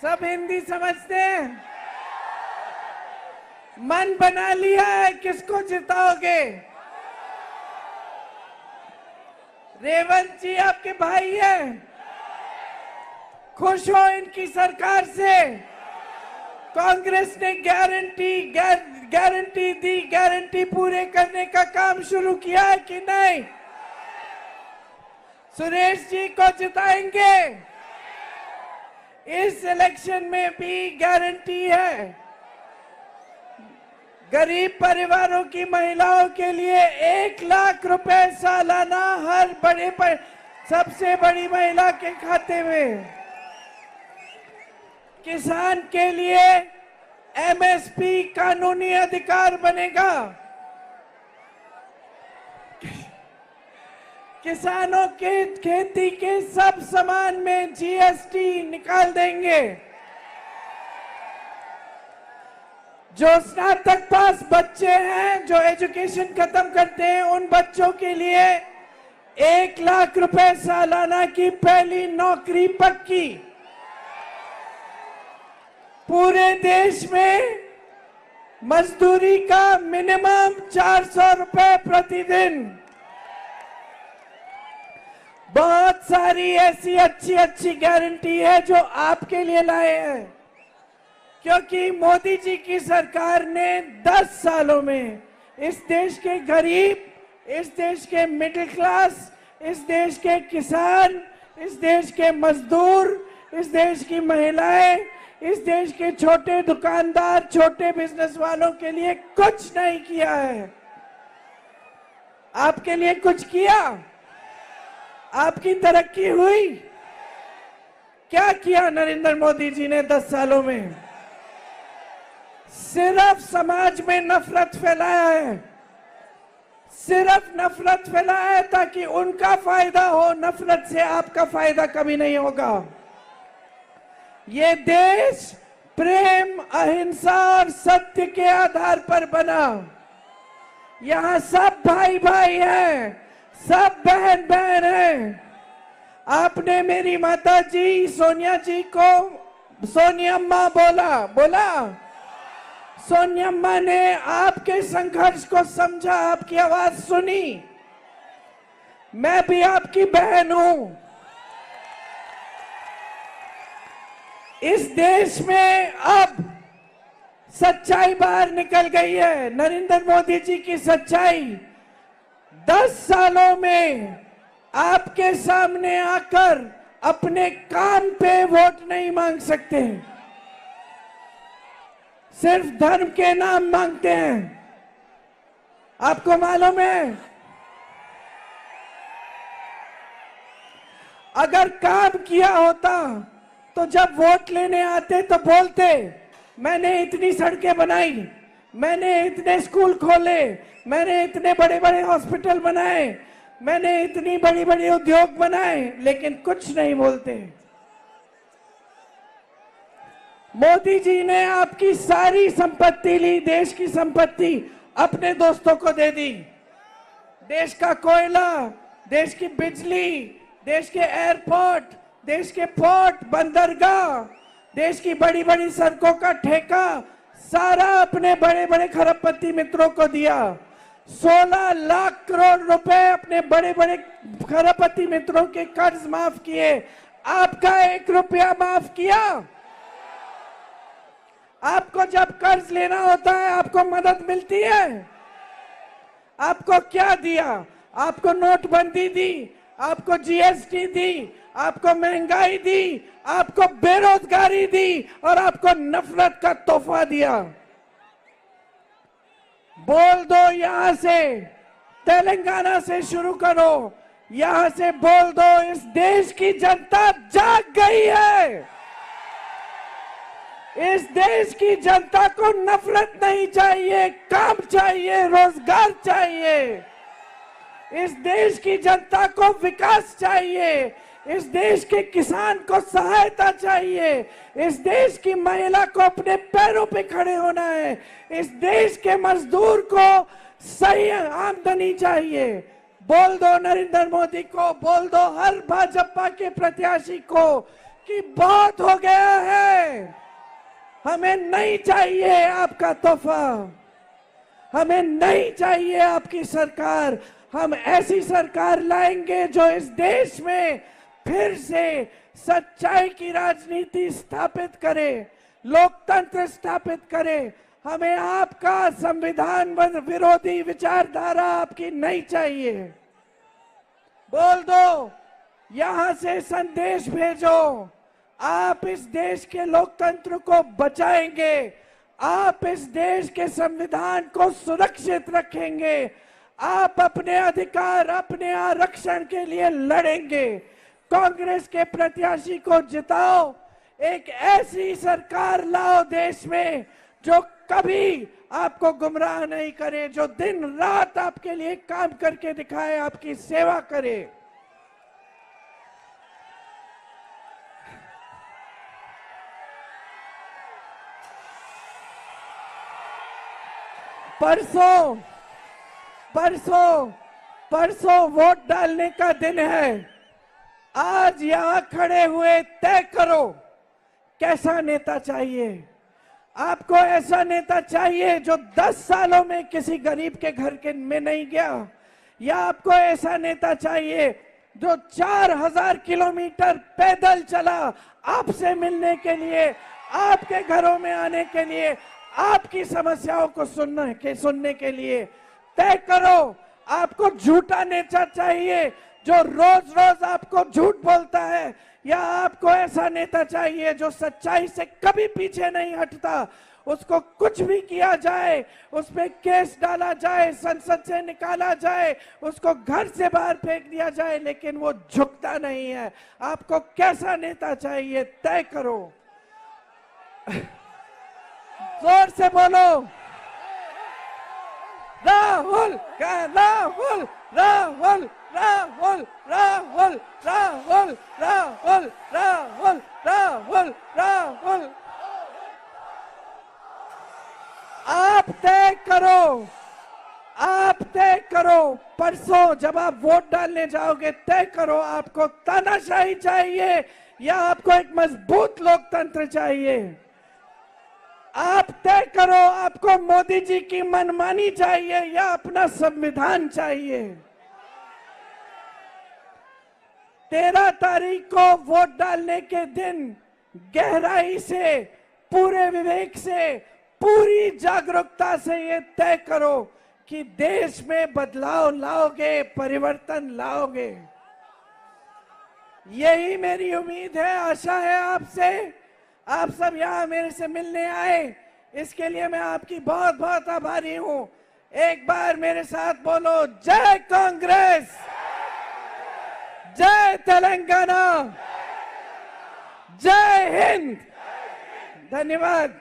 सब हिंदी समझते हैं? मन बना लिया है किसको जिताओगे? रेवंत जी आपके भाई हैं, खुश हो इनकी सरकार से? कांग्रेस ने गारंटी दी, गारंटी पूरे करने का काम शुरू किया है कि नहीं? सुरेश जी को जिताएंगे? इस इलेक्शन में भी गारंटी है। गरीब परिवारों की महिलाओं के लिए 1 लाख रुपए सालाना हर सबसे बड़ी महिला के खाते में। किसान के लिए एमएसपी कानूनी अधिकार बनेगा। किसानों के खेती के सब सामान में जीएसटी निकाल देंगे। जो स्नातक पास बच्चे हैं, जो एजुकेशन खत्म करते हैं, उन बच्चों के लिए 1 लाख रुपए सालाना की पहली नौकरी पक्की। पूरे देश में मजदूरी का मिनिमम 400 रुपए प्रतिदिन। बहुत सारी ऐसी अच्छी गारंटी है जो आपके लिए लाए हैं, क्योंकि मोदी जी की सरकार ने 10 सालों में इस देश के गरीब, इस देश के मिडिल क्लास, इस देश के किसान, इस देश के मजदूर, इस देश की महिलाएं, इस देश के छोटे दुकानदार, छोटे बिजनेस वालों के लिए कुछ नहीं किया है। आपके लिए कुछ किया? आपकी तरक्की हुई? क्या किया नरेंद्र मोदी जी ने 10 सालों में? सिर्फ समाज में नफरत फैलाया है, सिर्फ नफरत फैलाया है ताकि उनका फायदा हो। नफरत से आपका फायदा कभी नहीं होगा। ये देश प्रेम, अहिंसा और सत्य के आधार पर बना। यहाँ सब भाई भाई हैं, सब बहन बहन हैं। आपने मेरी माता जी सोनिया जी को सोनियम्मा बोला। सोनियम्मा ने आपके संघर्ष को समझा, आपकी आवाज सुनी। मैं भी आपकी बहन हूं। इस देश में अब सच्चाई बाहर निकल गई है। नरेंद्र मोदी जी की सच्चाई 10 सालों में आपके सामने आकर अपने कान पे वोट नहीं मांग सकते, सिर्फ धर्म के नाम मांगते हैं। आपको मालूम है, अगर काम किया होता तो जब वोट लेने आते तो बोलते, मैंने इतनी सड़कें बनाई, मैंने इतने स्कूल खोले, मैंने इतने बड़े बड़े हॉस्पिटल बनाए, मैंने इतनी बड़ी बड़ी उद्योग बनाए, लेकिन कुछ नहीं बोलते। मोदी जी ने आपकी सारी संपत्ति ली, देश की संपत्ति अपने दोस्तों को दे दी। देश का कोयला, देश की बिजली, देश के एयरपोर्ट, देश के पोर्ट, बंदरगाह, देश की बड़ी बड़ी सड़कों का ठेका सारा अपने बड़े बड़े खरबपति मित्रों को दिया। 16 लाख करोड़ रुपए अपने बड़े बड़े खरबपति मित्रों के कर्ज माफ किए। आपका 1 रुपया माफ किया? आपको जब कर्ज लेना होता है आपको मदद मिलती है? आपको क्या दिया? आपको नोटबंदी दी, आपको जीएसटी दी, आपको महंगाई दी, आपको बेरोजगारी दी और आपको नफरत का तोहफा दिया। बोल दो, यहां से तेलंगाना से शुरू करो, यहां से बोल दो, इस देश की जनता जाग गई है। इस देश की जनता को नफरत नहीं चाहिए, काम चाहिए, रोजगार चाहिए। इस देश की जनता को विकास चाहिए, इस देश के किसान को सहायता चाहिए, इस देश की महिला को अपने पैरों पे खड़े होना है, इस देश के मजदूर को सही आमदनी चाहिए। बोल दो नरेंद्र मोदी को, बोल दो हर भाजपा के प्रत्याशी को कि बहुत हो गया है, हमें नहीं चाहिए आपका तोहफा, हमें नहीं चाहिए आपकी सरकार। हम ऐसी सरकार लाएंगे जो इस देश में फिर से सच्चाई की राजनीति स्थापित करे, लोकतंत्र स्थापित करे। हमें आपका संविधान विरोधी विचारधारा आपकी नहीं चाहिए। बोल दो, यहां से संदेश भेजो, आप इस देश के लोकतंत्र को बचाएंगे, आप इस देश के संविधान को सुरक्षित रखेंगे, आप अपने अधिकार, अपने आरक्षण के लिए लड़ेंगे। कांग्रेस के प्रत्याशी को जिताओ, एक ऐसी सरकार लाओ देश में जो कभी आपको गुमराह नहीं करे, जो दिन रात आपके लिए काम करके दिखाए, आपकी सेवा करे। परसों वोट डालने का दिन है। आज यहां खड़े हुए तय करो कैसा नेता चाहिए। आपको ऐसा नेता चाहिए जो 10 सालों में किसी गरीब के घर के में नहीं गया, या आपको ऐसा नेता चाहिए जो 4000 किलोमीटर पैदल चला आपसे मिलने के लिए, आपके घरों में आने के लिए, आपकी समस्याओं को सुनने के लिए। तय करो। आपको झूठा नेता चाहिए जो रोज रोज आपको झूठ बोलता है, या आपको ऐसा नेता चाहिए जो सच्चाई से कभी पीछे नहीं हटता। उसको कुछ भी किया जाए, उस पे केस डाला जाए, संसद से निकाला जाए, उसको घर से बाहर फेंक दिया जाए, लेकिन वो झुकता नहीं है। आपको कैसा नेता चाहिए, तय करो। जोर से बोलो, राहुल राहुल राहुल राहुल राहुल राहुल राहुल राहुल राहुल राहुल। आप तय करो, आप तय करो। परसों जब आप वोट डालने जाओगे, तय करो आपको तानाशाही चाहिए या आपको एक मजबूत लोकतंत्र चाहिए। आप तय करो, आपको मोदी जी की मनमानी चाहिए या अपना संविधान चाहिए। 13 तारीख को वोट डालने के दिन गहराई से, पूरे विवेक से, पूरी जागरूकता से ये तय करो कि देश में बदलाव लाओगे, परिवर्तन लाओगे। यही मेरी उम्मीद है, आशा है आपसे। आप सब यहाँ मेरे से मिलने आए, इसके लिए मैं आपकी बहुत बहुत आभारी हूँ। एक बार मेरे साथ बोलो, जय कांग्रेस, जय तेलंगाना, जय हिंद। धन्यवाद।